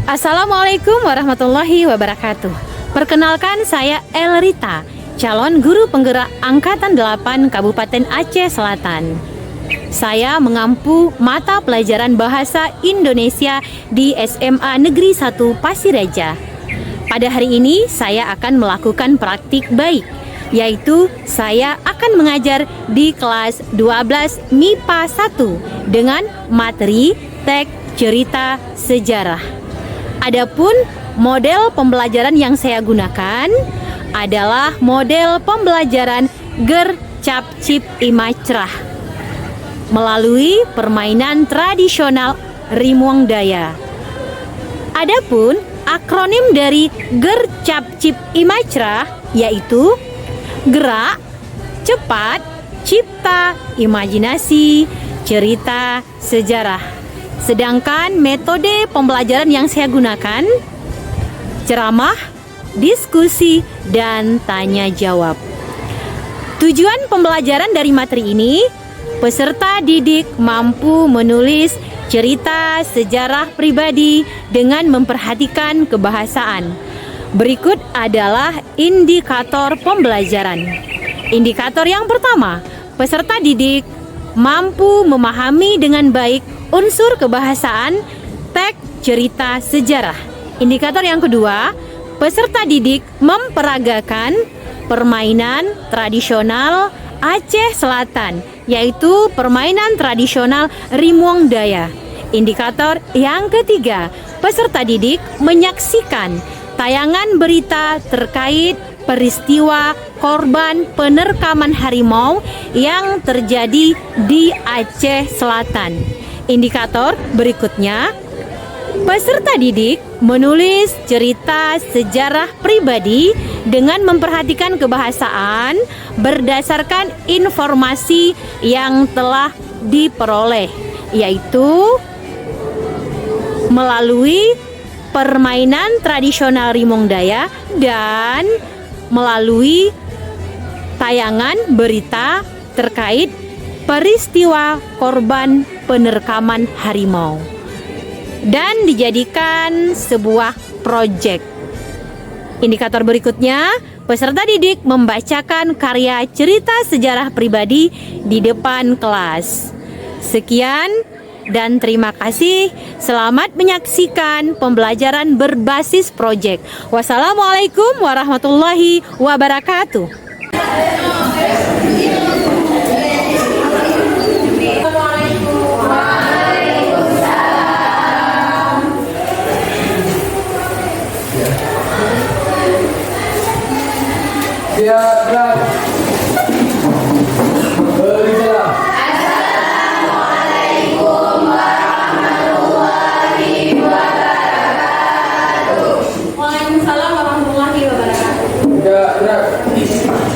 Assalamualaikum warahmatullahi wabarakatuh. Perkenalkan, saya Elrita, calon guru penggerak Angkatan 8 Kabupaten Aceh Selatan. Saya mengampu mata pelajaran Bahasa Indonesia di SMA Negeri 1 Pasiraja. Pada hari ini saya akan melakukan praktik baik, yaitu saya akan mengajar di kelas 12 MIPA 1 dengan materi teks cerita sejarah. Adapun model pembelajaran yang saya gunakan adalah model pembelajaran Ger Cap Cip Imacrah melalui permainan tradisional Rimuang Daya. Adapun akronim dari Ger Cap Cip Imacrah yaitu gerak, cepat, cipta, imajinasi, cerita, sejarah. Sedangkan metode pembelajaran yang saya gunakan ceramah, diskusi, dan tanya jawab. Tujuan pembelajaran dari materi ini, peserta didik mampu menulis cerita sejarah pribadi dengan memperhatikan kebahasaan. Berikut adalah indikator pembelajaran. Indikator yang pertama, peserta didik mampu memahami dengan baik unsur kebahasaan teks cerita sejarah. Indikator yang kedua, peserta didik memperagakan permainan tradisional Aceh Selatan, yaitu permainan tradisional Rimuang Daya. Indikator yang ketiga, peserta didik menyaksikan tayangan berita terkait peristiwa korban penerkaman harimau yang terjadi di Aceh Selatan. Indikator berikutnya, peserta didik menulis cerita sejarah pribadi dengan memperhatikan kebahasaan berdasarkan informasi yang telah diperoleh, yaitu melalui permainan tradisional Rimuang Daya dan melalui tayangan berita terkait peristiwa korban penerkaman harimau dan dijadikan sebuah proyek. Indikator berikutnya, peserta didik membacakan karya cerita sejarah pribadi di depan kelas. Sekian dan terima kasih. Selamat menyaksikan pembelajaran berbasis proyek. Wassalamualaikum warahmatullahi wabarakatuh. Assalamualaikum warahmatullahi wabarakatuh. Waalaikumsalam warahmatullahi wabarakatuh. Bismillahirrahmanirrahim.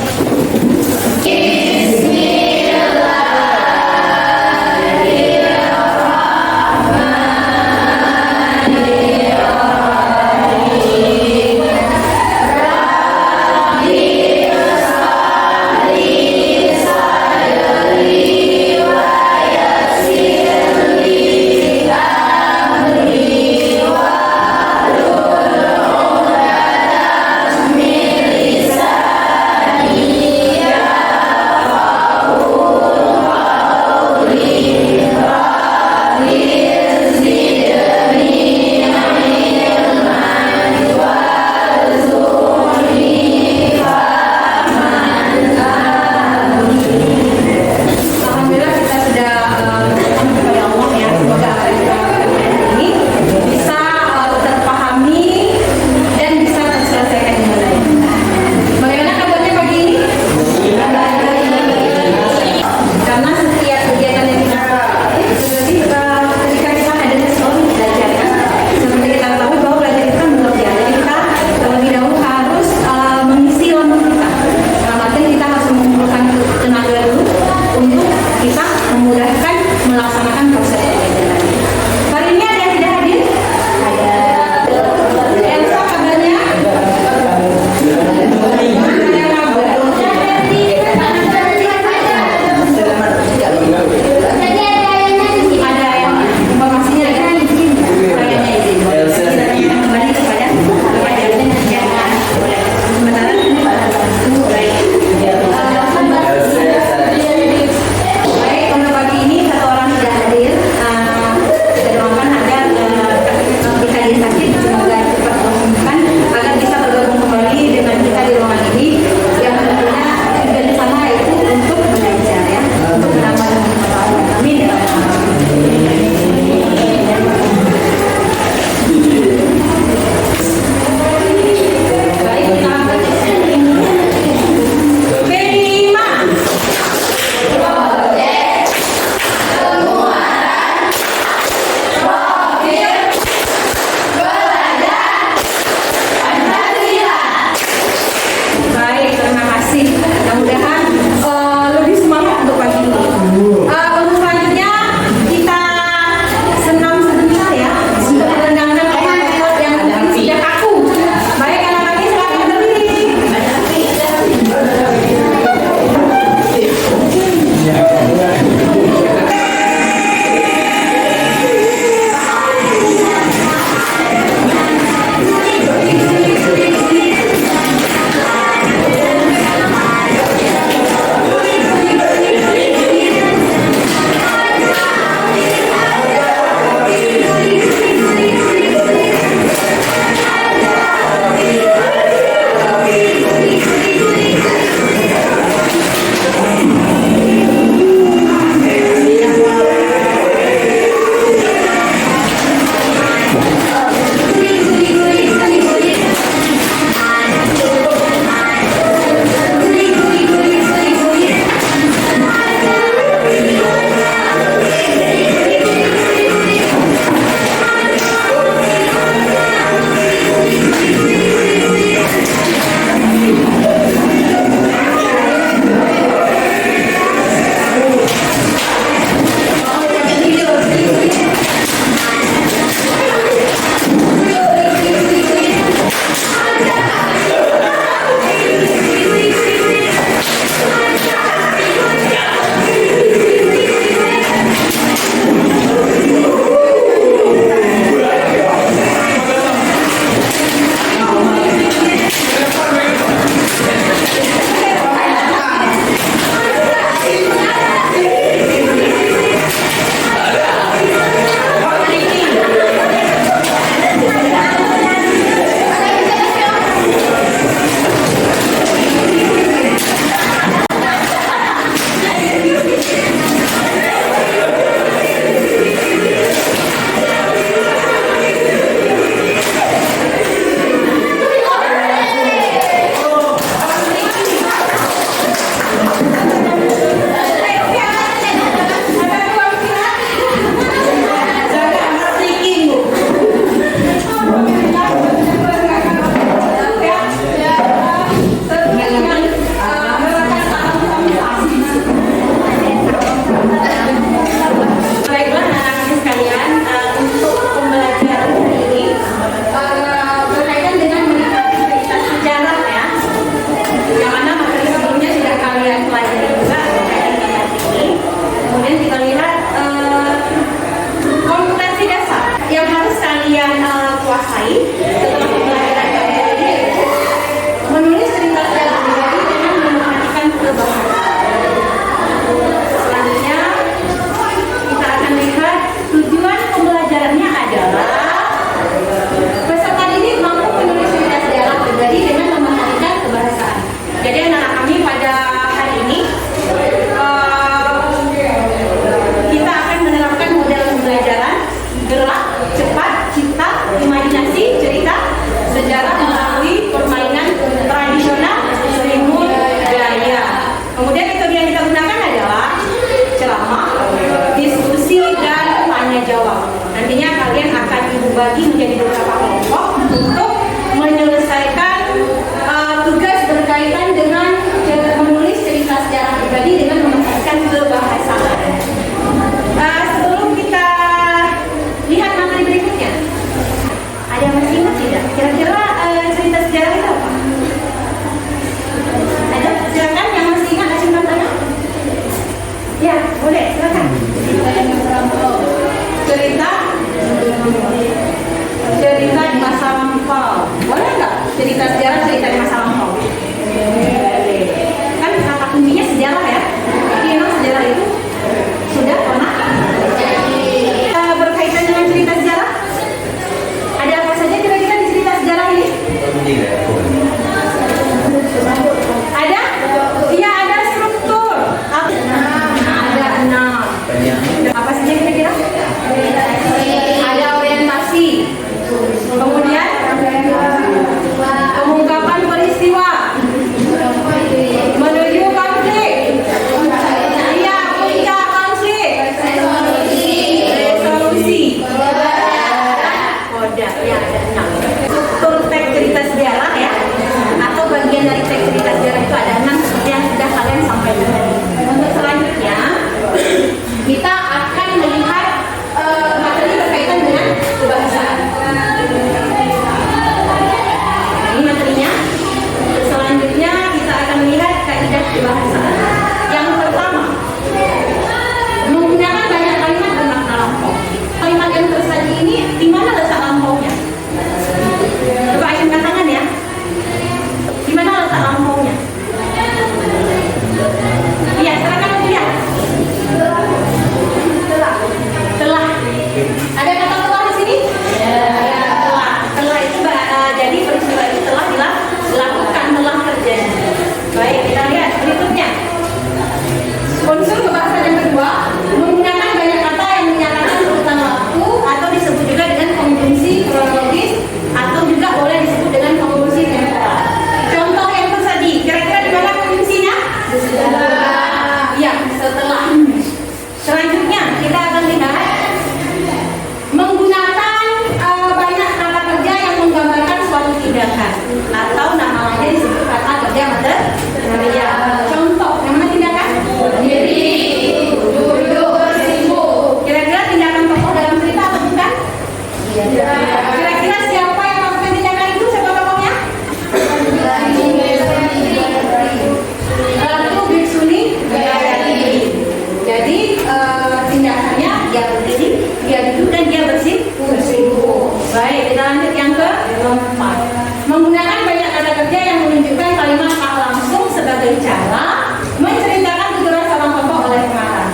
berbicara, menceritakan tujuan seorang tokoh oleh pengarang.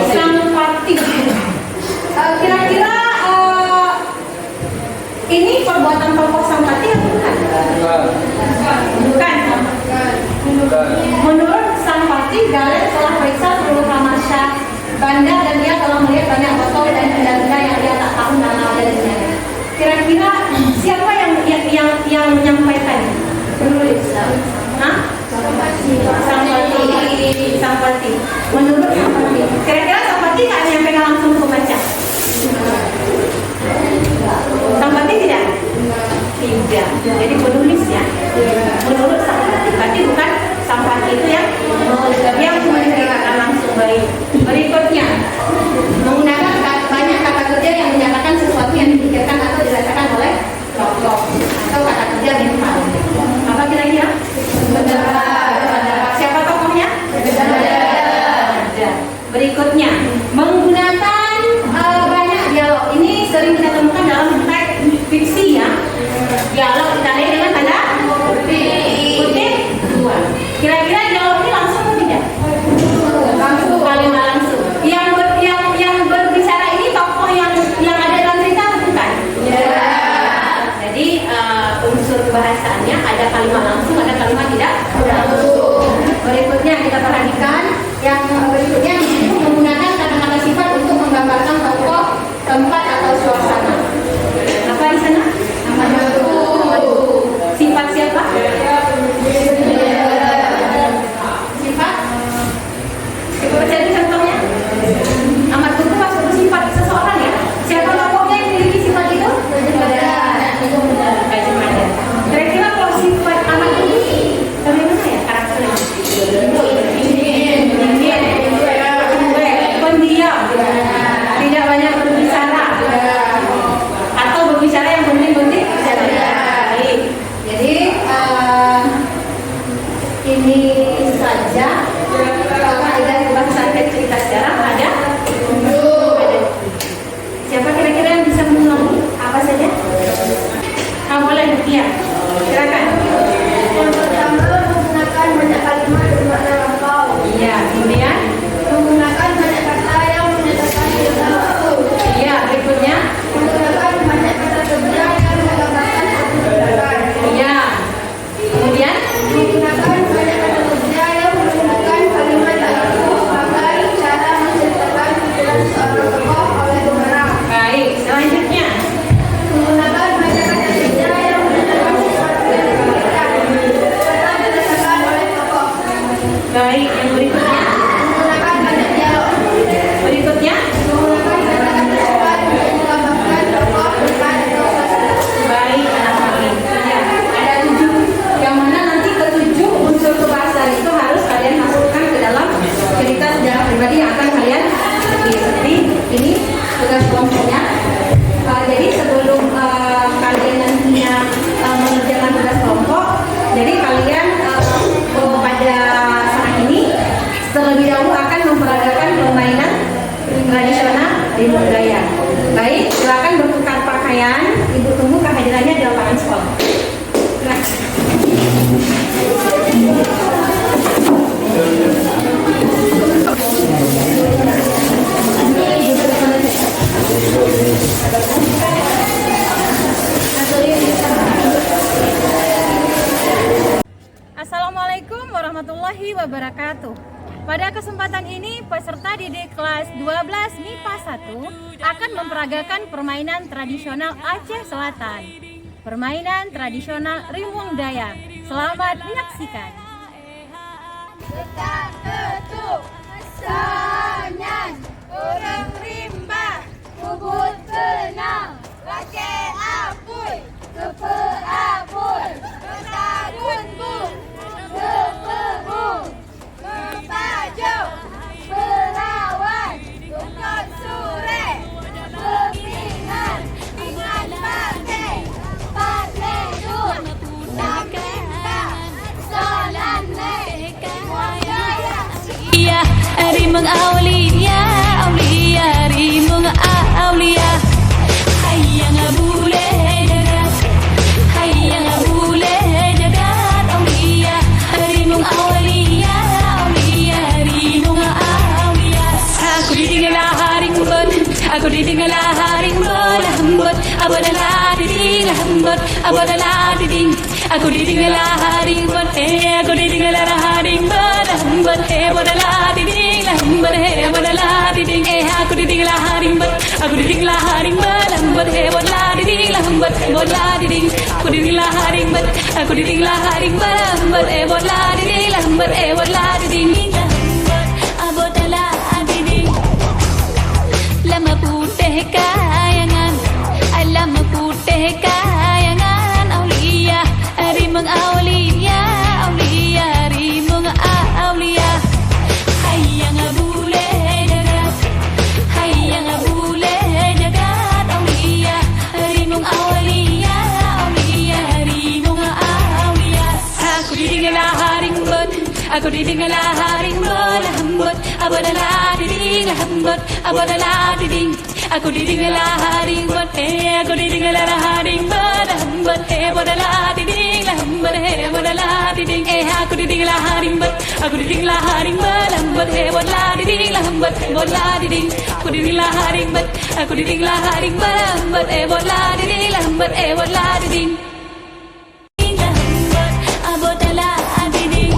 Sampati. Kira-kira ini perbuatan tokoh Sampati atau bukan? Bukan. Menurut Sampati, Galen telah periksa seluruh Hamasya Banda dan dia telah melihat banyak botol dan benda-benda yang dia tak tahu nama jenisnya. Kira-kira siapa yang menyampaikan? Penulis. Hah? Sampati. Menurut Sampati. Kira-kira Sampati nggak menyampaikan langsung ke pembaca? Sampati tidak? Tidak. Jadi penulis ya. Menurut Sampati. Berarti bukan Sampati itu yang menceritakan langsung. Baik. Berikutnya, menggunakan banyak kata kerja yang menyatakan sesuatu yang dipikirkan atau dirasakan oleh tokoh atau kata kerja mental. Apa kira-kira? Siapa tokohnya? Berikutnya, menggunakan banyak dialog. Ini sering kita temukan dalam teks fiksi ya. Dialog ditandai dengan tanda kutip dua. Kira-kira dialog ini langsung atau tidak? Langsung. Kalimat langsung. Yang berbicara ini tokoh yang ada dalam cerita atau bukan? Jadi unsur kebahasaannya ada kalimat langsung, ada kalimat tidak langsung. Berikutnya kita perhatikan yang berikutnya itu menggunakan kata-kata sifat untuk menggambarkan tokoh, tempat atau suasana. Apa di sana? Sifat siapa? Sifat? Jadi contohnya amat tubuh masuk sifat seseorang ya. Siapa tokohnya yang memiliki sifat itu? Kira-kira kalau sifat amat tubuh bagaimana ya karakternya? Pendiam, tidak banyak berbicara, atau berbicara yang penting-penting. Jadi ini saja kaidah bahasa cerita sejarah ada. Siapa kira-kira yang bisa mengulangi apa saja? Boleh ya, silakan. Yang pertama menggunakan banyak kalimat bermakna lampau. Iya, kemudian menggunakan banyak kata yang menyatakan tidak langsung. Iya, berikutnya menggunakan banyak kata kerja yang menggambarkan kebijakan. Iya. Kemudian menggunakan banyak kata kerja yang menggunakan kalimat langsung sebagai cara menceritakan pikiran seorang tokoh oleh pengarang. Baik, selanjutnya menggunakan banyak kata kerja yang menyatakan sesuatu yang dipikirkan serta dirasakan oleh tokoh. Baik, yang berikutnya menggunakan banyak dialog. Berikutnya menggunakan kata-kata sifat untuk menggambarkan tokoh, tempat atau suasana. Baik, anak kami. Ya, ada 7. Yang mana nanti ke-7 unsur kebahasaan itu harus kalian masukkan ke dalam cerita sejarah pribadi yang akan kalian seperti ini tugas kelompoknya. Jadi sebelum kalian nantinya mengerjakan tugas kelompok, jadi kalian pada saat ini terlebih dahulu akan memperagakan permainan tradisional di budaya. Baik, silakan bertukar pakaian. Ibu tunggu kehadirannya di lapangan sekolah. Assalamualaikum warahmatullahi wabarakatuh. Pada kesempatan ini peserta didik kelas 12 MIPA 1 akan memperagakan permainan tradisional Aceh Selatan. Permainan tradisional Rimung Dayak. Selamat menyaksikan. Ketuk, sanyan, orang rimba, kubut kenang, laki apui, kepe apul, ketadun bung, kepebu, kepajo, pelawan, tukot sure, kepingan, pingan pakai, pakai dun, samimba, solan Iya, rimeng aulia, aulia, rimeng aulia. Hayang bule jagat, hayang bule jagat, aulia, rimeng aulia. diding la haring bola hambut aboda la diding hambut aboda la diding aku diding la haring bot aku diding la haring bola hambut aboda la diding hambut aboda la diding aku diding la haring bot aku diding la haring bola hambut aboda la diding hambut aboda la diding aku diding la haring bot aku diding la haring bola hambut aboda la diding hambut aboda la diding aboda la diding lama putih kayangan lama putih kayangan aulia rimeng aulia aulia rimeng aulia hayang bule jagat hayang bule jagat aulia rimeng aulia aulia rimeng aulia aku didingala haring bot aku didingala haring bot hambut abadala diding hambut abadala diding aku didingala haring bot aku didingala haring bot hambut abadala diding hambut abadala diding aku didingala haring bot aku didingala haring bot hambut abadala diding hambut abadala diding aku didingala haring bot aku didingala haring bot hambut abadala diding hambut abadala diding abadala diding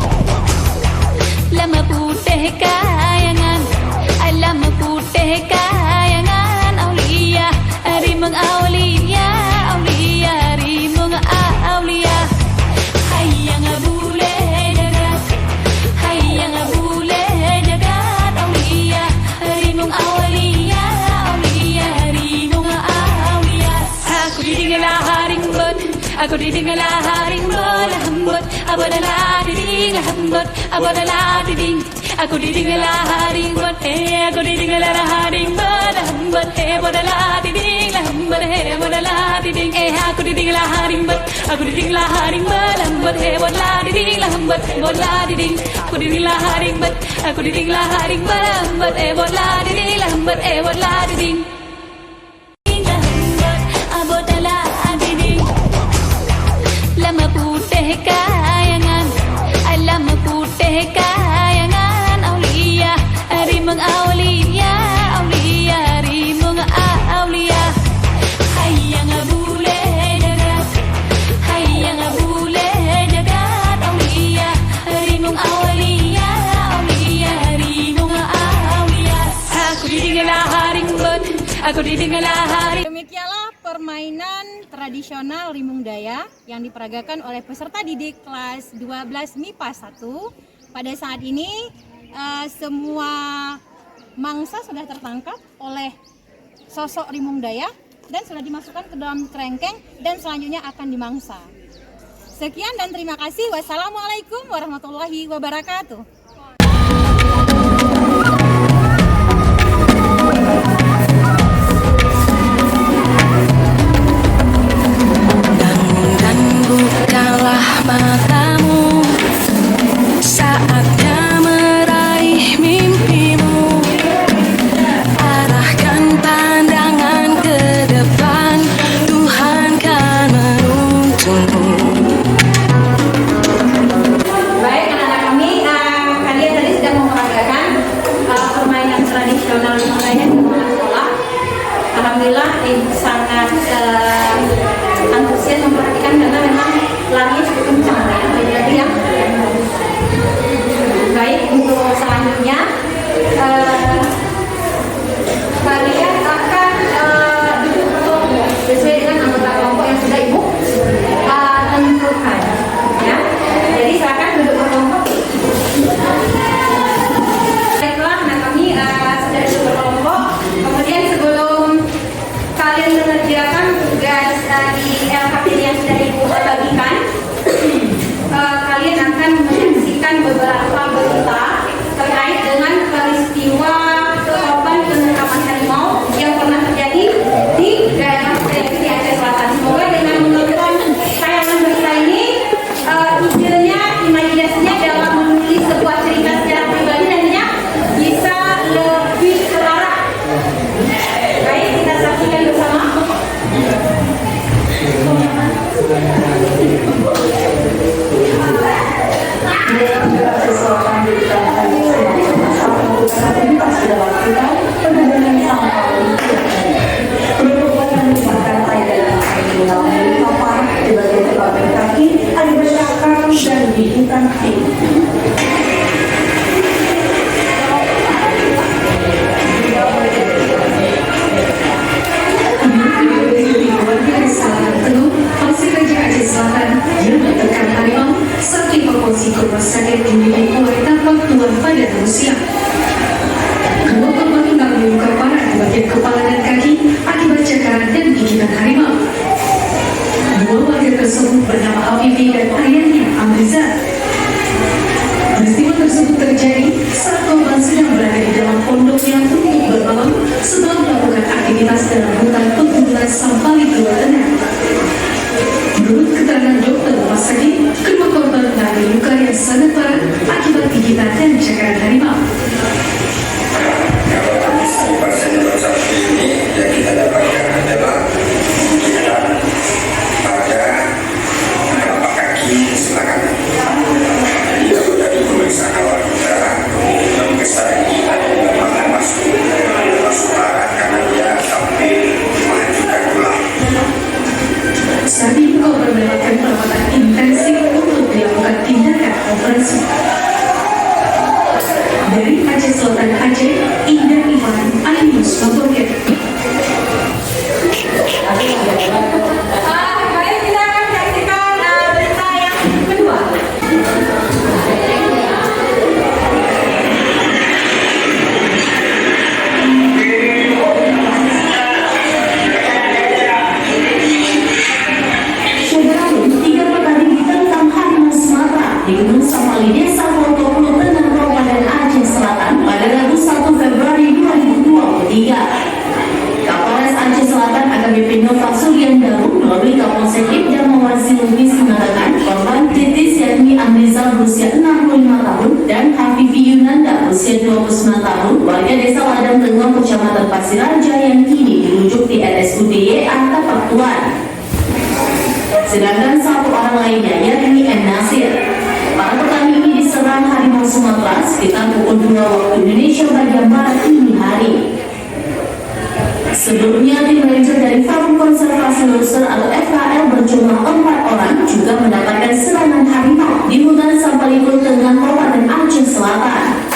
lama putih kayangan lama putih kayangan aulia rimeng aulia aulia rimeng aulia hayang bule jagat hayang bule jagat aulia rimeng aulia aulia rimeng aulia aku didingala haring bot aku didingala haring bot hambut abadala diding hambut abadala diding aku didingala haring bot aku didingala haring bot hambut abadala diding hambut abadala diding aku didingala haring bot aku didingala haring bot hambut abadala diding hambut abadala diding aku didingala haring bot aku didingala haring bot hambut abadala diding hambut abadala diding abadala diding lama putih kayangan lama putih kayangan aulia rimeng aulia aulia rimeng aulia hayang bule jagat hayang bule jagat aulia rimeng aulia aulia rimeng aulia aku didingala haring bot aku didingala haring. Demikianlah permainan tradisional Rimung Daya yang diperagakan oleh peserta didik kelas 12 MIPA 1. Pada saat ini semua mangsa sudah tertangkap oleh sosok Rimung Daya dan sudah dimasukkan ke dalam kerengkeng dan selanjutnya akan dimangsa. Sekian dan terima kasih. Wassalamualaikum warahmatullahi wabarakatuh. Bukalah matamu, saatnya meraih mimpimu. Arahkan pandangan ke depan, Tuhan kan menuntunmu. Baik anak-anak kami, kalian tadi sedang memperagakan permainan tradisional Rimung Daya di sekolah. Alhamdulillah sangat antusias memperhatikan karena memang larinya cukup kencang ya. Baik, untuk selanjutnya kalian akan duduk kelompok sesuai dengan anggota kelompok yang sudah ibu tentukan ya. Jadi silakan duduk kelompok. Baiklah, nah kami sudah duduk kelompok. Kemudian sebelum kalian mengerjakan tugas di LKP yang sudah ibu bagikan, kalian akan menyaksikan beberapa berita terkait dengan peristiwa korban penangkapan harimau yang pernah terjadi di daerah Provinsi Aceh Selatan. Semoga dengan menonton tayangan berita ini, idenya, imajinasinya dalam menulis sebuah cerita secara pribadi nantinya bisa lebih terarah. Baik, kita saksikan bersama. Sesuatu yang sudah lakukan, penanganan sampah dan di hutan ini. Selatan yang menekan harimau saat evakuasi ke rumah sakit di Mimikuai tampak keluar pada Rusia. Kedua korban mengalami luka parah di bagian kepala dan kaki akibat cakaran dan gigitan harimau. Dua warga tersebut bernama Afifi dan ayahnya Amriza. Peristiwa tersebut terjadi saat korban sedang berada di dalam pondoknya untuk bermalam setelah melakukan aktivitas dalam hutan pegunungan Sampali, Jawa Tengah. Menurut keterangan dokter rumah sakit, kedua korban mengalami luka yang sangat parah akibat gigitan dan cakaran harimau. Kalau kondisi pasien seperti ini yang kita dapatkan adalah gigitan pada telapak kaki sebelah kanan. Jadi kalau dari pemeriksaan awal kita memeriksa gigitan memang masuk parah karena dia sampai menghancurkan tulang. Saat ini korban mendapatkan perawatan intensif untuk dilakukan tindakan operasi. Dari Aceh Selatan Aceh, Indah Iwan, Ainus Motorget. Baik, kita akan saksikan berita yang kedua. Di Gunung Sampali, Desa Wontopolo, Tengah Kabupaten Aceh Selatan pada Rabu 1 Februari 2023. Kapolres Aceh Selatan AKBP Nova Suryandaru melalui Kapolsek Ibda Mawarsi Lubis mengatakan korban Titis yakni Amriza berusia 65 tahun dan Hafifi Yunanda berusia 29 tahun warga Desa Ladang Tengah Kecamatan Pasir Raja yang kini dirujuk di RSUD YA Tapak Tuan. Sedangkan satu orang lainnya yakni M. Nasir. Para petani ini diserang harimau Sumatera sekitar pukul 2 waktu Indonesia bagian Barat dini hari. Sebelumnya tim ranger dari Forum Konservasi Loser atau FKL berjumlah 4 orang juga mendapatkan serangan harimau di hutan Sampalipur Tengah Kabupaten Aceh Selatan.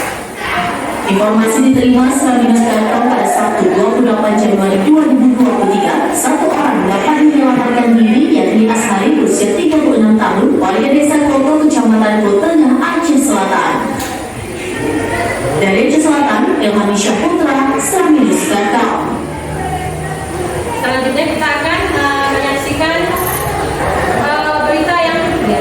Informasi diterima setelah Dinas Datang pada Sabtu 28 Januari 2023. Satu orang dapat menyelamatkan diri yakni Ashari berusia 36 tahun warga Desa Koko Kecamatan Tengah Aceh Selatan. Dari Aceh Selatan, Ilham Syahputra, Samilus Gatau. Selanjutnya kita akan menyaksikan berita yang ketiga.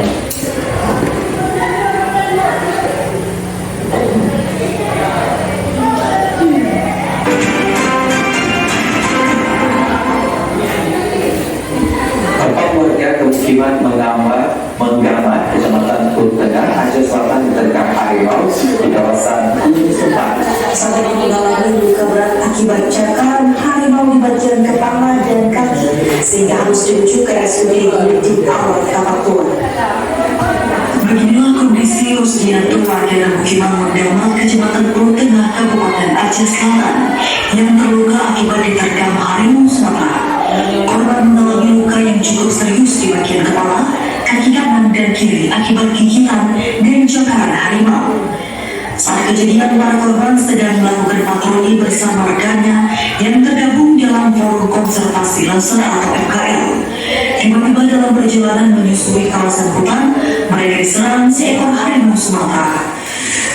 Warga pemukiman Menggamat, Kecamatan Pulau Tengah, Aceh Selatan diterkam harimau di kawasan Gunung Sempat. Satu orang mengalami luka berat akibat cakaran harimau di bagian kepala dan kaki sehingga harus dirujuk ke RSUD di Awal Kapatuan. Beginilah kondisi Rusdianto warga pemukiman Menggamat, Kecamatan Pulau Tengah, Kabupaten Aceh Selatan yang terluka akibat diterkam harimau Sumatera. Korban mengalami luka yang cukup serius di bagian kepala, kaki kanan dan kiri akibat gigitan dan cakaran harimau. Saat kejadian, para korban sedang melakukan patroli bersama rekannya yang tergabung dalam Forum Konservasi Loser atau FKL. Tiba-tiba dalam perjalanan menyusuri kawasan hutan, mereka diserang seekor harimau Sumatera.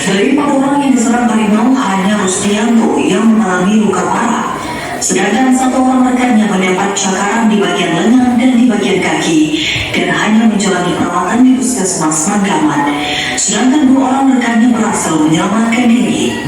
Dari 4 orang yang diserang harimau, hanya Rusdianto yang mengalami luka parah. Sedangkan 1 orang rekannya mendapat cakaran di bagian lengan dan di bagian kaki dan hanya menjalani perawatan di Puskesmas Manggamat. Sedangkan 2 orang rekannya berhasil menyelamatkan diri.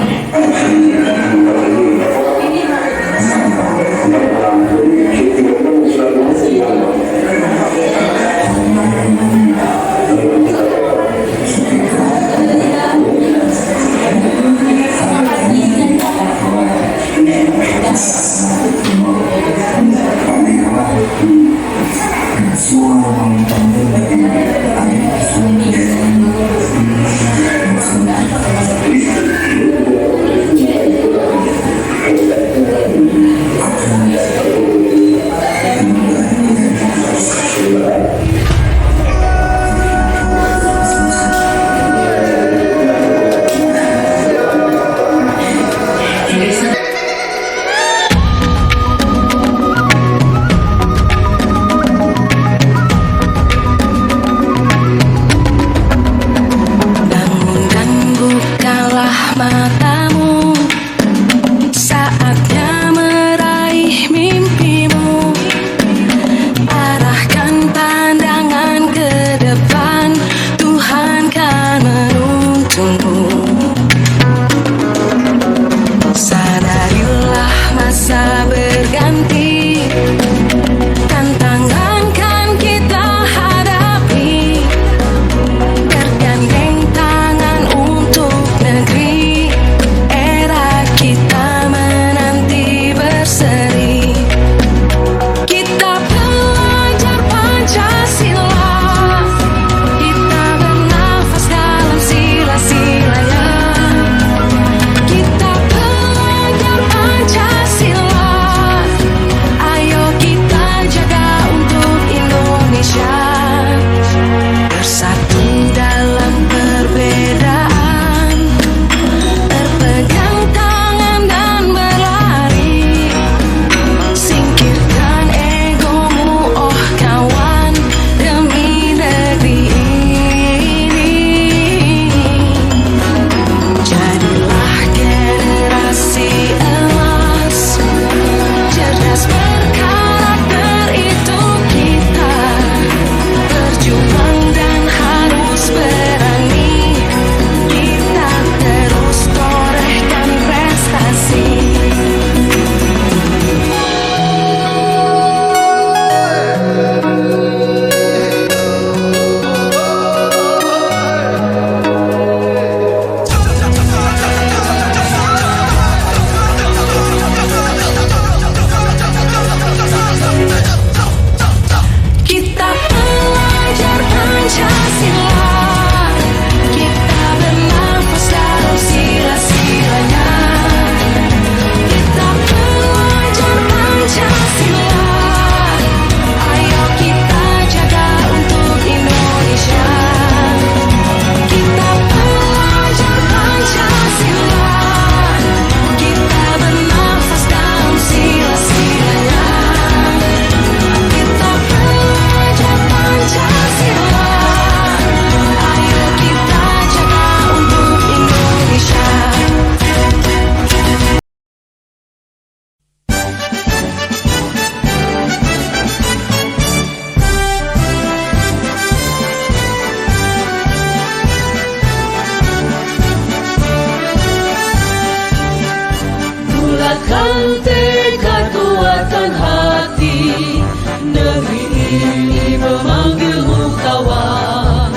Bulatkan tekad kuatkan hati, negeri ini memanggilmu kawan.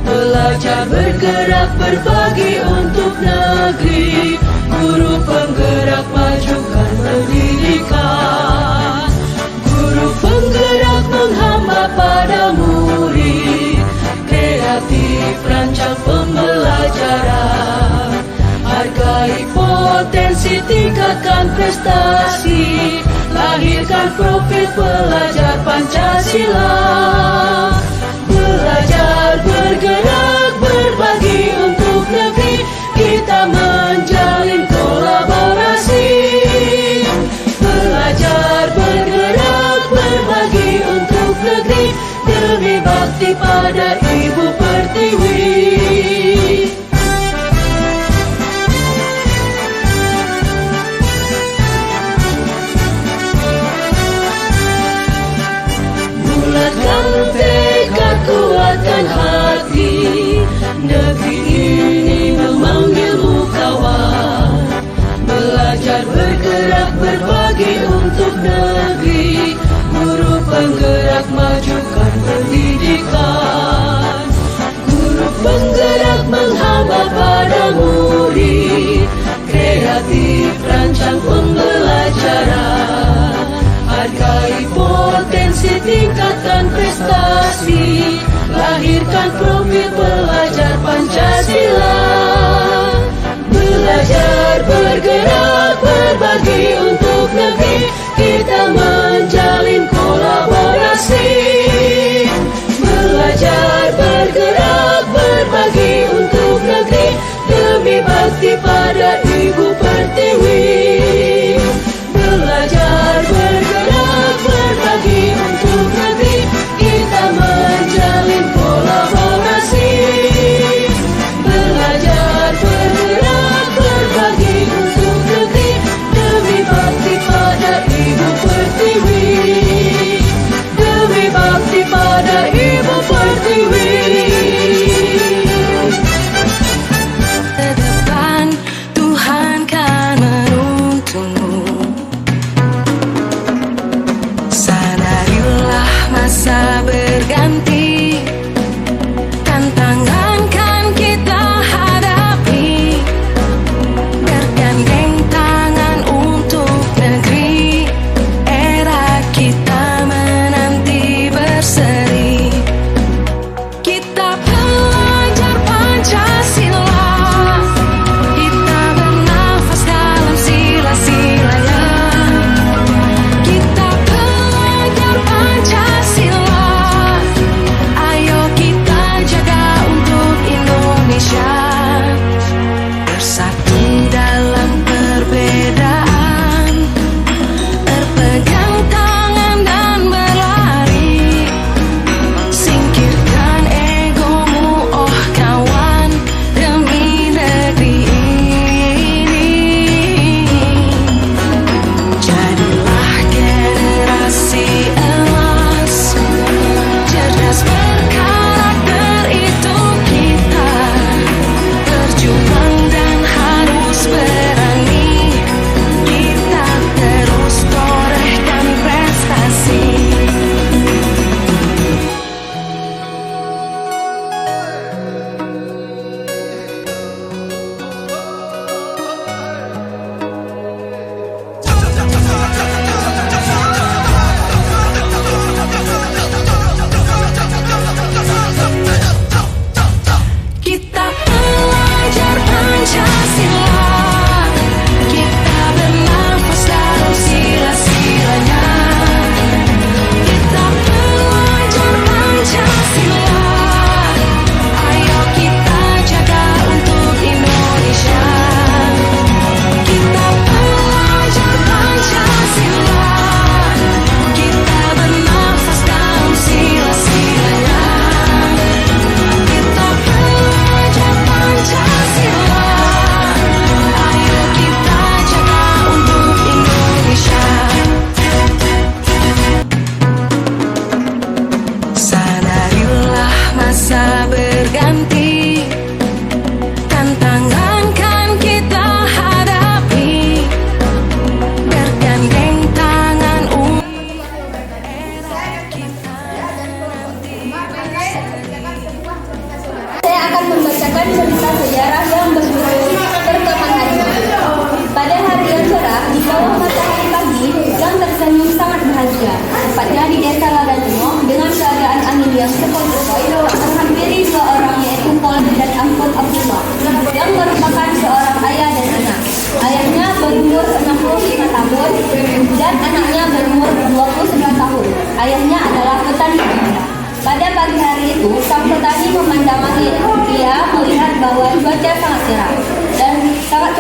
Belajar bergerak berbagi untuk negeri, guru penggerak majukan pendidikan. Guru penggerak menghamba pada murid, kreatif rancang pembelajaran. Hargai potensi, tingkatkan prestasi, lahirkan profil pelajar Pancasila. Belajar bergerak berbagi untuk negeri, kita menjalin kolaborasi. Belajar bergerak berbagi untuk negeri, demi bakti pada Ibu Pertiwi. Bulatkan tekad kuatkan hati, negeri ini memanggilmu kawan. Belajar bergerak berbagi untuk negeri, guru penggerak majukan pendidikan. Guru penggerak menghamba pada murid, kreatif rancang pembelajaran. Hargai potensi, tingkatkan prestasi, lahirkan profil pelajar Pancasila. Belajar bergerak berbagi untuk negeri, kita menjalin kolaborasi. Belajar bergerak berbagi untuk negeri, demi bakti pada Ibu Pertiwi. Belajar bergerak berbagi untuk negeri, kita menjalin kolaborasi. Belajar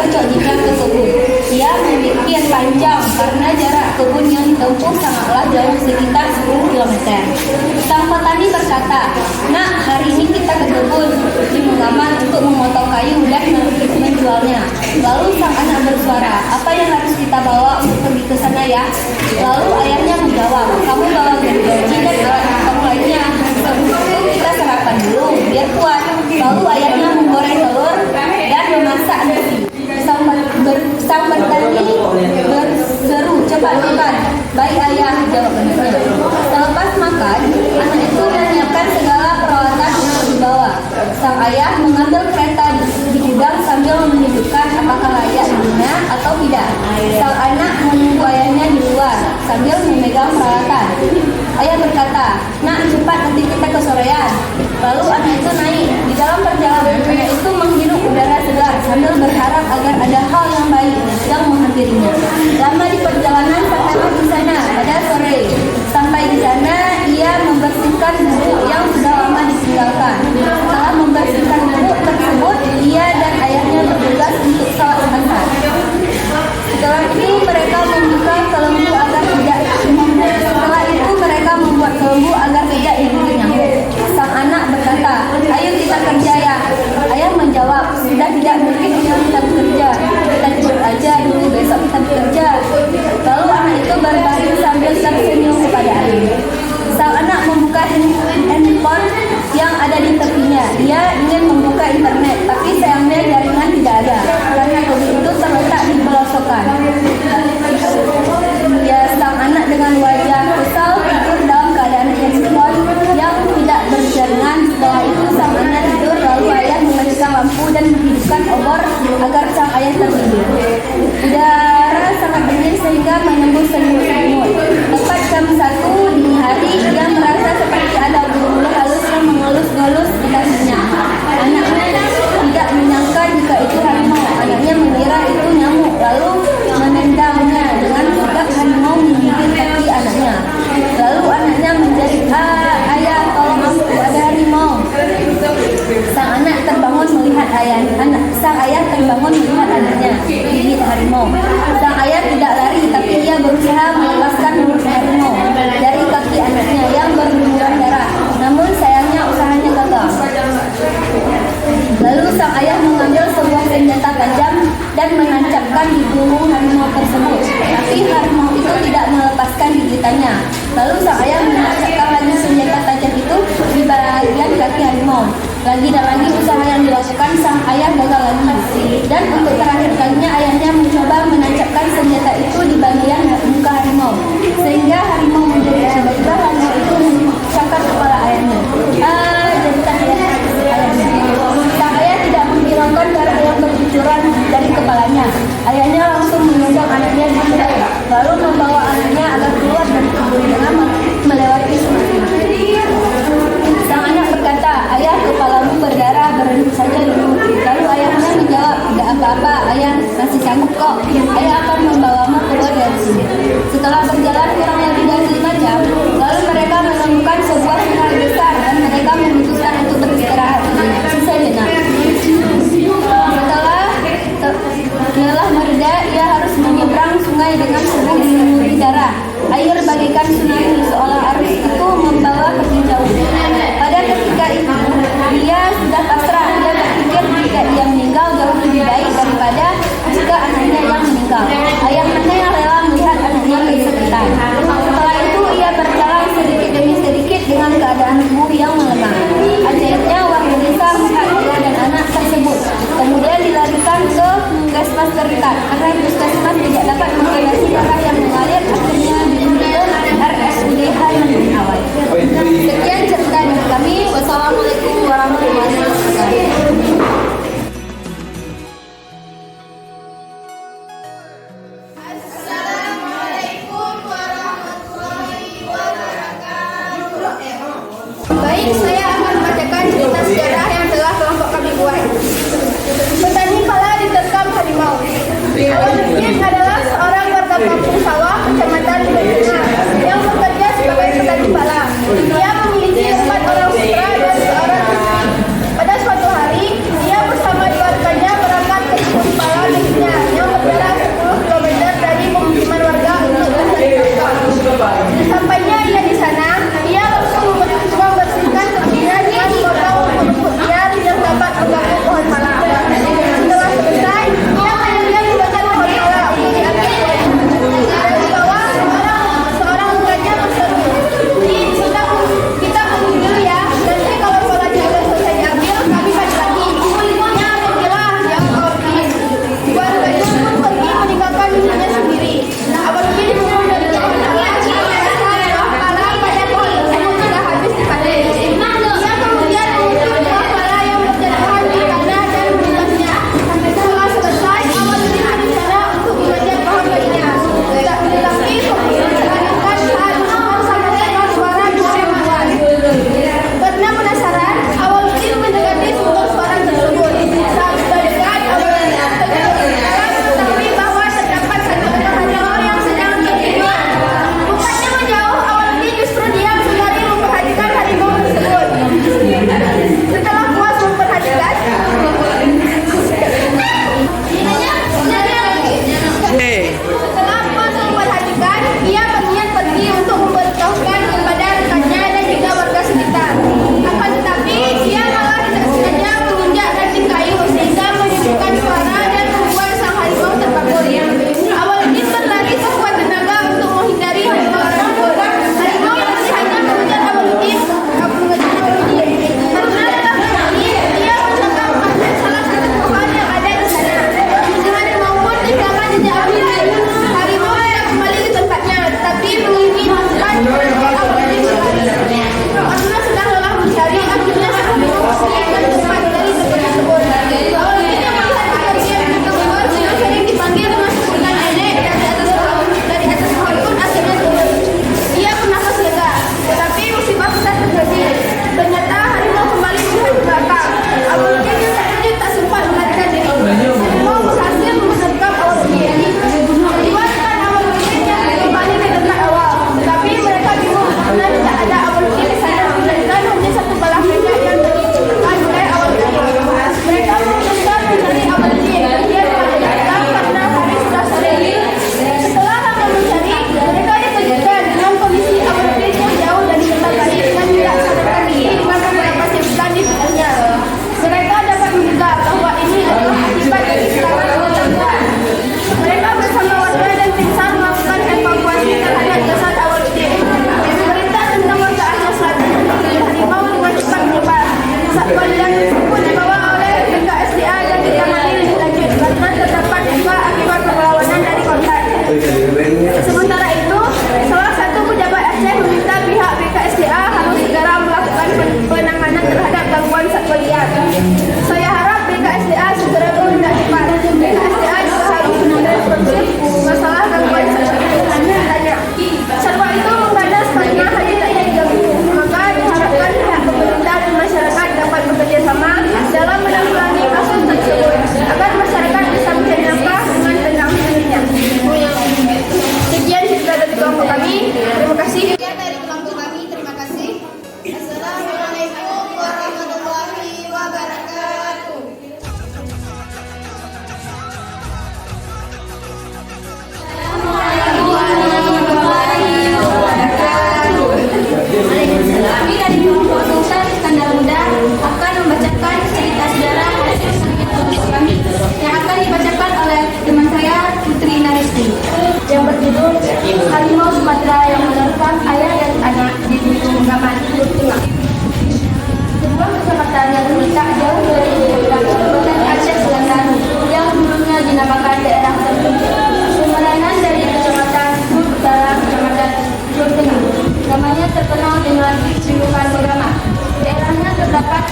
cocok jika ke kebun. Ia memikir panjang karena jarak kebun yang ditempuh sangatlah jauh, sekitar 10 km. Sang petani berkata, "Nak, hari ini kita ke kebun di Mengaman untuk memotong kayu dan menjualnya." Lalu sang anak bersuara, "Apa yang harus kita bawa untuk pergi ke sana ya?" Lalu ayahnya menjawab, "Kamu bawa gergaji dan alat potong lainnya. Sebelum itu kita sarapan dulu biar kuat." Lalu ayahnya menggoreng telur dan memasak nasi. Sang petani berseru, "Cepat makan." "Baik ayah," jawab anaknya. Selepas makan, anak itu menyiapkan segala peralatan untuk dibawa. Sang ayah mengambil kereta di gudang sambil menunjukkan apakah layak digunakan atau tidak. Sang anak menunggu ayahnya di luar sambil memegang peralatan. Ayah berkata, "Nak, cepat, nanti kita kesorean." Lalu anak itu naik. Di dalam perjalanan, anak itu menghirup udara segar sambil berharap agar ada hal yang baik yang menghampirinya. Lama di perjalanan sampailah di sana pada sore. Sampai di sana, ia membersihkan bubuk yang sudah lama ditinggalkan. Setelah membersihkan bubuk tersebut, ia dan ayahnya bergegas untuk salat asar. Setelah itu mereka membuat kelembuk agar tidak digigit nyamuk. Sang anak berkata, "Ayo kita kerja ya." Ayah menjawab, "Sudah tidak mungkin kita bekerja. Kita tidur aja dulu, besok kita bekerja." Lalu anak itu berbaring sambil tersenyum kepada ayah. Sang anak membuka handphone yang ada di tepinya. Ia ingin membuka internet, tapi sayangnya jaringan tidak ada karena kebun itu terletak di pelosokan. Ya, sang anak dengan wajah kesal tidur dalam keadaan handphone yang tidak berjaringan. Setelah itu sang anak tidur, lalu ayah mematikan lampu dan menghidupkan obor agar sang ayah tertidur. Udara sangat dingin sehingga menembus selimut-selimut. Tepat jam 1 dini hari, ia merasa seperti ada bulu-bulu halus yang mengelus-ngelus di kakinya. Anaknya tidak menyangka jika itu harimau. Anaknya mengira itu nyamuk, lalu menendangnya dengan sigap harimau menggigit kaki anaknya. Lalu anaknya menjerit, "Ayah, tolong aku, ada harimau." Sang ayah terbangun melihat anaknya digigit harimau. Sang ayah tidak lari, tapi ia berusaha melepaskan harimau dari kaki anaknya yang berlumuran darah. Namun sayangnya usahanya gagal. Lalu sang ayah mengambil sebuah senjata tajam dan menancapkan di punggung harimau tersebut. Tapi harimau itu tidak melepaskan gigitannya. Lalu sang ayah menancapkan lagi senjata tajam itu di bagian kaki harimau. Lagi dan lagi usaha yang dilakukan sang ayah gagal lagi. Dan untuk terakhir kalinya ayahnya mencoba menancapkan senjata itu di bagian muka harimau. Sehingga harimau menjadi tiba-tiba harimau itu mencakar kepala ayahnya. Sang ayah tidak menghiraukan darah yang bercucuran dari kepalanya. Ayahnya langsung menggendong anaknya di pundak, lalu membawa anaknya agar keluar dari kebun dengan melewati sungai. Sang anak berkata, "Ayah, kepalamu berdarah, berhenti saja dulu." Lalu ayahnya menjawab, "Tidak apa-apa, ayah masih sanggup kok. Ayah akan membawamu keluar dari sini." Setelah berjalan kurang lebih dari 5 jam, lalu mereka menemukan sebuah sungai besar dan mereka memutuskan untuk beristirahat sejenak. Setelah mereda, ia harus menyeberang sungai dengan tubuh dilumuri darah. Air bagaikan tsunami seolah arus itu membawa pergi jauh. Pada ketika itu, dia sudah pasrah. Dia berpikir jika dia meninggal jauh lebih baik daripada jika anaknya yang meninggal. Ayahnya yang rela melihat anaknya kesakitan. Setelah itu, ia berjalan sedikit demi sedikit dengan keadaan tubuh yang melemah. Ajaibnya, warga desa melihat ayah dan anak tersebut. Kemudian dilarikan ke puskesmas terdekat. Karena puskesmas tidak dapat mengatasi darah yang mengalir, akhirnya dirujuk ke RSUD Hanan Awal. Sekian cerita dari kami. Wassalamualaikum warahmatullahi wabarakatuh. Baik, saya akan membacakan cerita sejarah yang telah kelompok kami buat. Petani pala diterkam harimau. Al-Muhyiddin adalah seorang warga kampung sawah, kecamatan Bendungan, yang bekerja sebagai petani pala. Dia memiliki 4 orang putra dan seorang putri. Pada suatu hari, dia bersama keluarganya berangkat ke kebun pala miliknya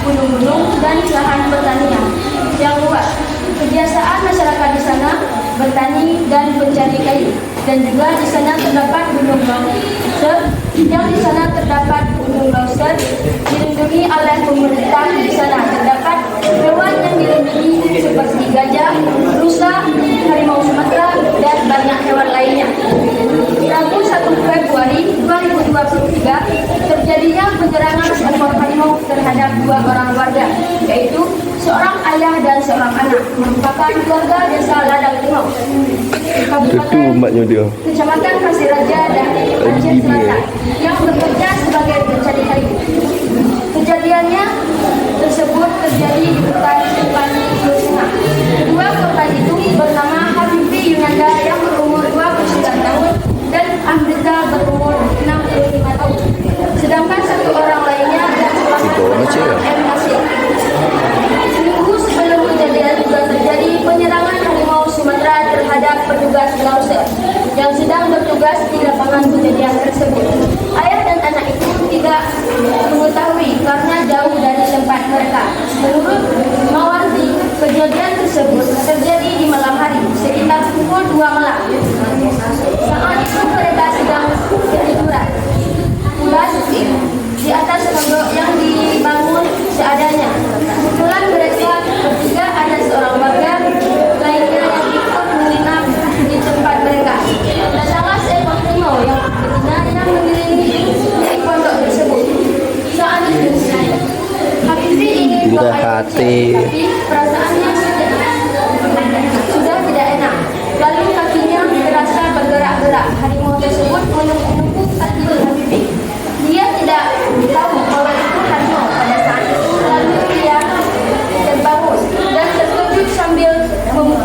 gunung-gunung, dan lahan pertanian yang luas. Kebiasaan masyarakat di sana bertani dan mencari kayu, dan juga di sana terdapat gunung Leuser, dilindungi oleh pemerintah. Di sana terdapat hewan yang dilindungi seperti gajah, rusa, harimau Sumatera, dan banyak hewan lainnya. Rabu 1 Februari 2023 terjadinya penyerangan seekor harimau terhadap 2 orang warga, yaitu seorang ayah dan seorang anak, merupakan keluarga desa Ladang Timur, Kecamatan Pasir Raja dan Aceh Selatan, yang bekerja sebagai pencari kayu. Kejadiannya tersebut terjadi di hutan Sulsina. Kedua korban itu bernama Habibi Yunanda yang berumur 29 tahun dan Amrita berumur 65 tahun. Sedangkan satu orang lainnya yang bernama M. Nasir. Seminggu sebelum kejadian juga terjadi penyerangan harimau Sumatera terhadap petugas Leuser yang sedang bertugas di lapangan kejadian tersebut. Ayah dan anak itu tidak mengetahui karena jauh dari tempat mereka. Menurut Mawardi, kejadian tersebut terjadi di malam hari sekitar pukul 2 malam. Saat itu mereka sedang ketiduran pulas di atas pondok yang dibangun seadanya. Kebetulan mereka bertiga ada seorang warga lainnya yang ikut menginap di tempat mereka. Datanglah seekor harimau yang betina yang mengelilingi pondok tersebut. Saat itu Habibi ingin buang air kecil, tapi perasaannya sudah tidak enak. Lalu kakinya terasa bergerak-gerak. Harimau tersebut menumpuk kaki Habibi. Dia tidak tahu bahwa itu harimau pada saat itu. Lalu dia terbangun dan terkejut sambil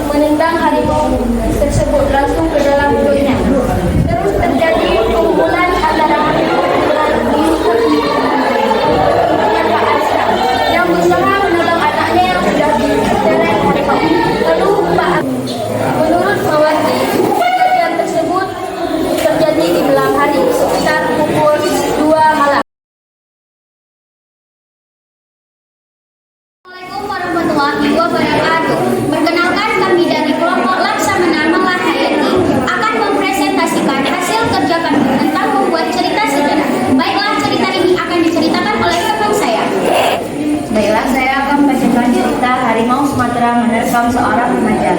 menendang harimau tersebut langsung ke dalam mulutnya. Terus terjadi pukulan antara harimau dengan Pak Asra yang berusaha menolong anaknya yang sudah ditereng harimau. Lalu menurut Mawardi, kejadian tersebut terjadi di malam hari sekitar pukul 2 malam. Assalamualaikum warahmatullahi wabarakatuh. Perkenalkan, kami dari kelompok Laksamana Malahayati akan mempresentasikan hasil kerja kami tentang membuat cerita sejarah. Baiklah, cerita ini akan diceritakan oleh teman saya. Baiklah, saya akan membacakan cerita harimau Sumatera menerkam seorang remaja.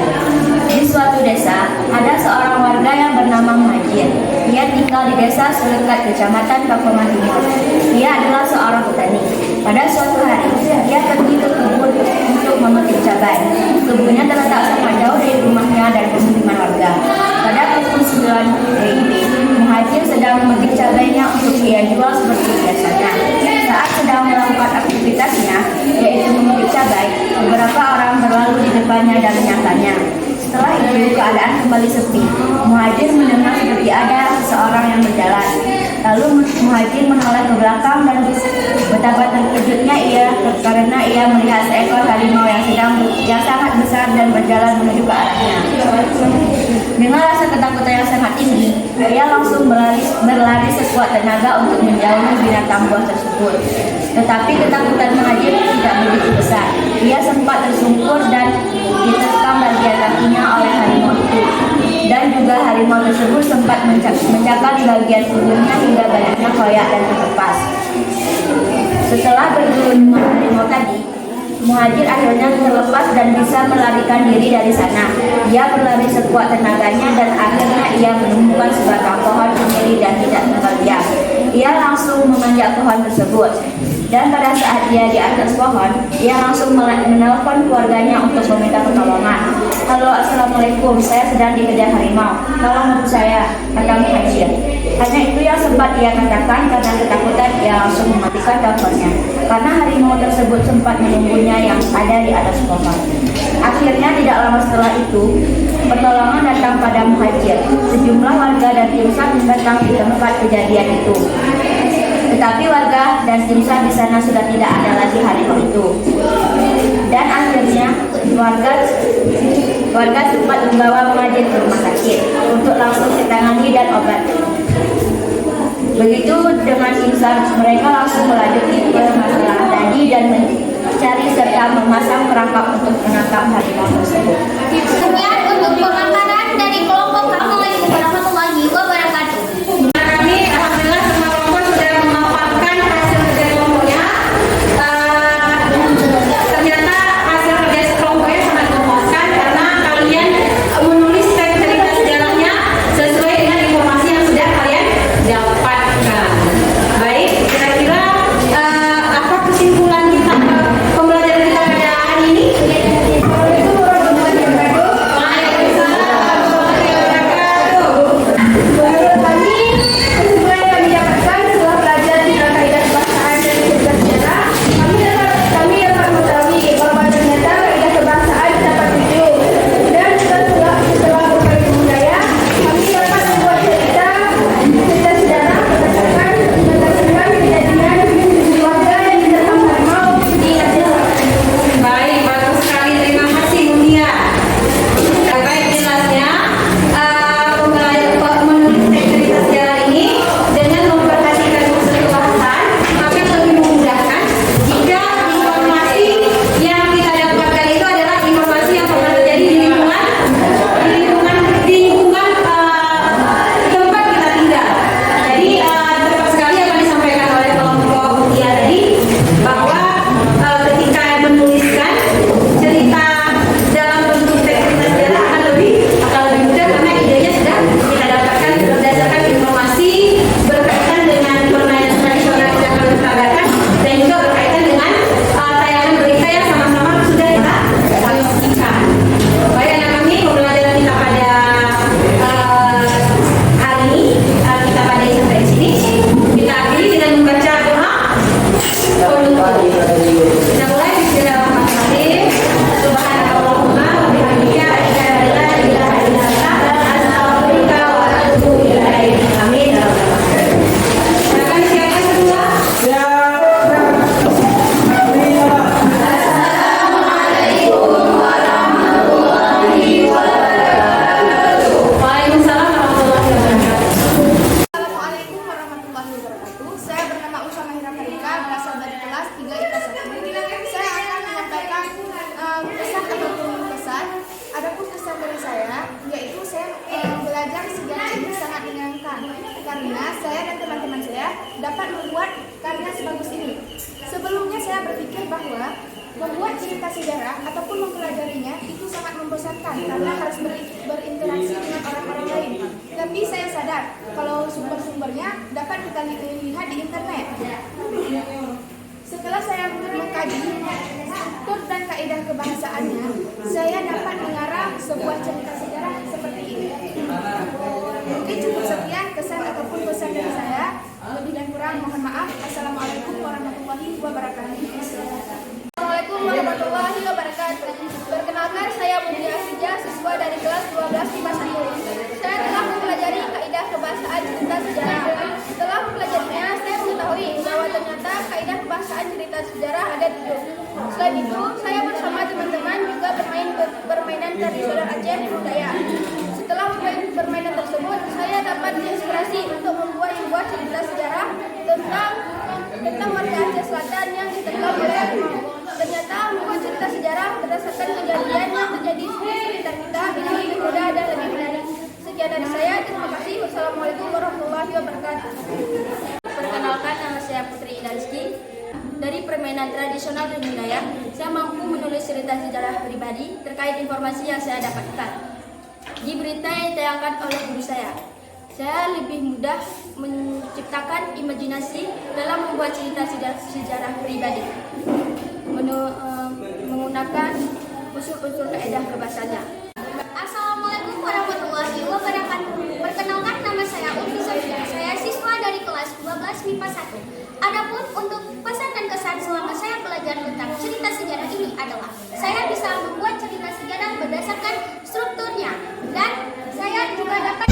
Di suatu desa, ada seorang warga yang bernama Muhajir. Ia tinggal di desa Sulekat, Kecamatan Pakuman Timur. Ia adalah seorang petani. Pada suatu hari, ia pergi ke kebun untuk memetik cabai. Kebunnya terletak sangat jauh dari rumahnya dan pemukiman warga. Pada pukul 9 WIB, Muhajir sedang memetik cabainya untuk ia jual seperti biasanya. Saat sedang melakukan aktivitasnya, yaitu memetik cabai, beberapa orang berlalu di depannya dan menyangkanya. Setelah itu, keadaan kembali sepi. Muhajir mendengar seperti ada seseorang yang berjalan. Lalu Muhajir menoleh ke belakang dan betapa terkejutnya ia karena ia melihat seekor harimau yang sangat besar dan berjalan menuju ke arahnya. Dengan rasa ketakutan yang sangat tinggi, ia langsung berlari sekuat tenaga untuk menjauhi binatang buas tersebut. Tetapi ketakutan Muhajir tidak begitu besar. Ia sempat tersungkur dan diterkam bagian kakinya oleh harimau itu. Dan juga harimau tersebut sempat mencakar di bagian punggungnya hingga badannya koyak dan terlepas. Setelah berburu harimau tadi, Muhajir akhirnya terlepas dan bisa melarikan diri dari sana. Ia berlari sekuat tenaganya dan akhirnya ia menemukan sebatang pohon sendiri dan tidak tinggal diam. Ia langsung memanjat pohon tersebut. Dan pada saat dia di atas pohon, ia langsung menelpon keluarganya untuk meminta pertolongan. Halo, assalamualaikum, saya sedang dikejar harimau. Tolong bantu saya, kata Muhajir. Hanya itu yang sempat ia katakan karena ketakutan ia langsung mematikan teleponnya. Karena harimau tersebut sempat menunggunya yang ada di atas pohon. Akhirnya tidak lama setelah itu, pertolongan datang pada Muhajir. Sejumlah warga dan tim SAR datang di tempat kejadian itu. Tetapi warga dan tim SAR di sana sudah tidak ada lagi harimau itu. Dan akhirnya warga sempat membawa Muhajir ke rumah sakit untuk langsung ditangani dan obati. Begitu dengan tim SAR, mereka langsung melanjuti permasalahan tadi dan mencari serta memasang perangkap untuk menangkap harimau tersebut. Sekian untuk pemaparan dari kelompok. Assalamualaikum warahmatullahi wabarakatuh. Kami alhamdulillah semua kelompok sudah memaparkan hasil kerja kelompoknya. Ternyata hasil kerja kelompoknya sangat memuaskan karena kalian menuliskan cerita sejarahnya sesuai dengan informasi yang sudah kalian dapatkan. Baik, kira-kira apa kesimpulan kita pembelajaran kita pada hari ini? Menurut kami, kesimpulan yang kami dapatkan setelah belajar tentang kaidah kebahasaan dan kaidah sejarah, kami dapat mengetahui bahwa ternyata kaidah kebahasaan dapat dihidup. Dan setelah berbagai budaya, kami dapat membuat cerita sejarah berdasarkan kejadian keluarga yang diterkam harimau di Aceh Selatan. Baik, bagus sekali. Terima kasih, Mulia. Baik, jelasnya menulis cerita sejarah ini dengan memperhatikan unsur kebahasaan akan lebih memudahkan jika informasi yang kita dapatkan itu adalah informasi yang pernah terjadi di lingkungan tempat kita tinggal. Jadi tepat sekali yang disampaikan oleh kelompok Mulia tadi bahwa ketika menuliskan cerita dalam bentuk teks cerita sejarah akan lebih mudah karena idenya sudah kita dapatkan berdasarkan informasi berkaitan dengan permainan tradisional yang sudah kami peragakan dan juga berkaitan dengan tayangan berita yang sama-sama sudah kita saksikan. Baik anak kami, pembelajaran kita pada hari ini kita pada sampai di sini. Kita akhiri dengan membaca doa penutup. Kita mulai bismillahirrahmanirrahim. Subhanallahumma wa bihamdika asyhadu an la ilaha illa anta astaghfiruka wa atubu ilaik. Amin. Silakan siapa semua? Waalaikumsalam warahmatullahi wabarakatuh. Assalamualaikum warahmatullahi wabarakatuh. Saya bernama Usama Hirakarika, berasal dari kelas 3 IPA 1. Saya akan menyampaikan pesan ataupun pesan. Adapun pesan dari saya, yaitu saya belajar sejarah ini sangat menyenangkan karena saya dan teman-teman saya dapat membuat karya sebagus ini. Sebelumnya saya berpikir bahwa membuat cerita sejarah ataupun mempelajarinya itu sangat membosankan karena harus berinteraksi dengan orang-orang lain. Tapi saya sadar kalau sumber-sumbernya dapat kita lihat di internet. Setelah saya mengkaji struktur dan kaidah kebahasaannya, saya dapat mengarang sebuah cerita sejarah seperti ini. Mungkin cukup sekian kesan ataupun pesan dari saya. Lebih dan kurang mohon maaf. Assalamualaikum warahmatullahi wabarakatuh. Assalamualaikum warahmatullahi wabarakatuh. Perkenalkan, saya Mulia Asija, siswa dari kelas 12 IPA 1. Saya telah mempelajari kaidah kebahasaan cerita sejarah. Setelah mempelajarinya, saya mengetahui bahwa ternyata kaidah kebahasaan cerita sejarah ada 7. Selain itu, saya bersama teman-teman juga bermainan tradisional Aceh budaya. Setelah permainan tersebut, saya dapat inspirasi untuk membuat sebuah cerita sejarah tentang warga Aceh Selatan yang diterkam oleh harimau. Ternyata membuat cerita sejarah berdasarkan kejadian yang terjadi di sekitar kita ini lebih mudah dan lebih menarik. Sekian dari saya, terima kasih. Wassalamualaikum warahmatullahi wabarakatuh. Perkenalkan, nama saya Putri Idariski. Dari permainan tradisional dan budaya, saya mampu menulis cerita sejarah pribadi terkait informasi yang saya dapatkan di berita yang ditayangkan oleh guru saya. Saya lebih mudah menciptakan imajinasi dalam membuat cerita sejarah pribadi menggunakan unsur-unsur kaidah kebahasaannya. Assalamualaikum warahmatullahi wabarakatuh. Perkenalkan, nama saya Ulfi Sofia. Saya siswa dari kelas 12 MIPA 1. Adapun untuk pesan dan kesan selama saya belajar tentang cerita sejarah ini adalah saya bisa membuat cerita sejarah berdasarkan strukturnya dan saya juga dapat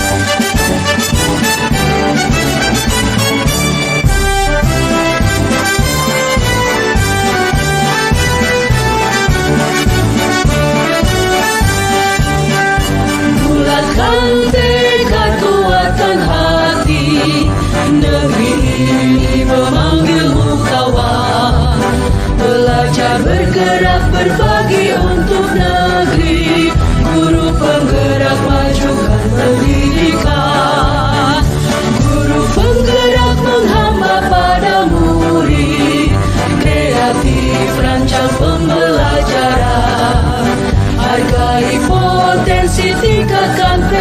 bulatkan tekad kuatkan hati, negeri ini memanggilmu kawan, belajar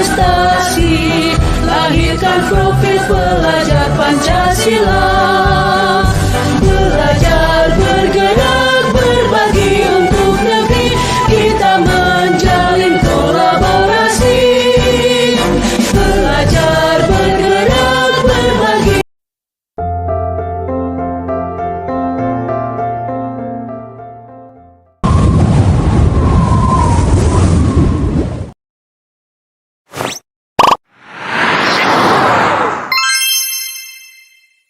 berprestasi, lahirkan profil pelajar Pancasila.